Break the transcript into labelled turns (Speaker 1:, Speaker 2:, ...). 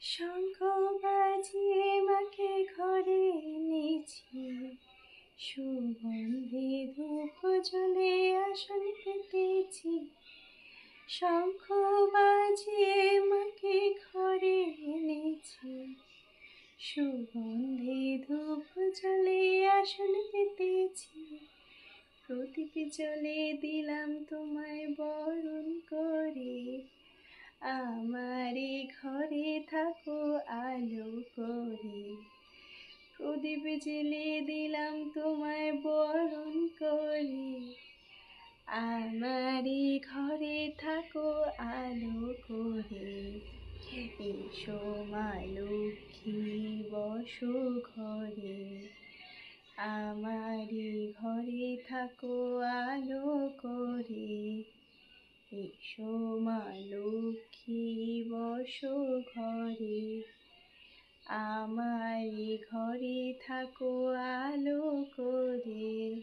Speaker 1: শঙ্খ বাজিয়ে মাকে ঘরে এনেছি, সুগন্ধে ধূপ জ্বলে আসন পেতেছি। শঙ্খ বাজিয়ে মাকে ঘরে এনেছি, সুগন্ধে ধূপ জ্বলে আসন পেতেছি। প্রদীপ জ্বলে দিলাম তোমায় বরণ করে, আমারই ঘরে থাকো আলো করে। প্রদীপ জ্বেলে দিলাম তোমায় বরণ করে, আমারই ঘরে থাকো আলো করে। এসো মা লক্ষ্মী বসো ঘরে, আমারই ঘরে থাকো আলো করে। এসো মা লক্ষ্মী বসো ঘরে, আমারই ঘরে থাকো আলো করে।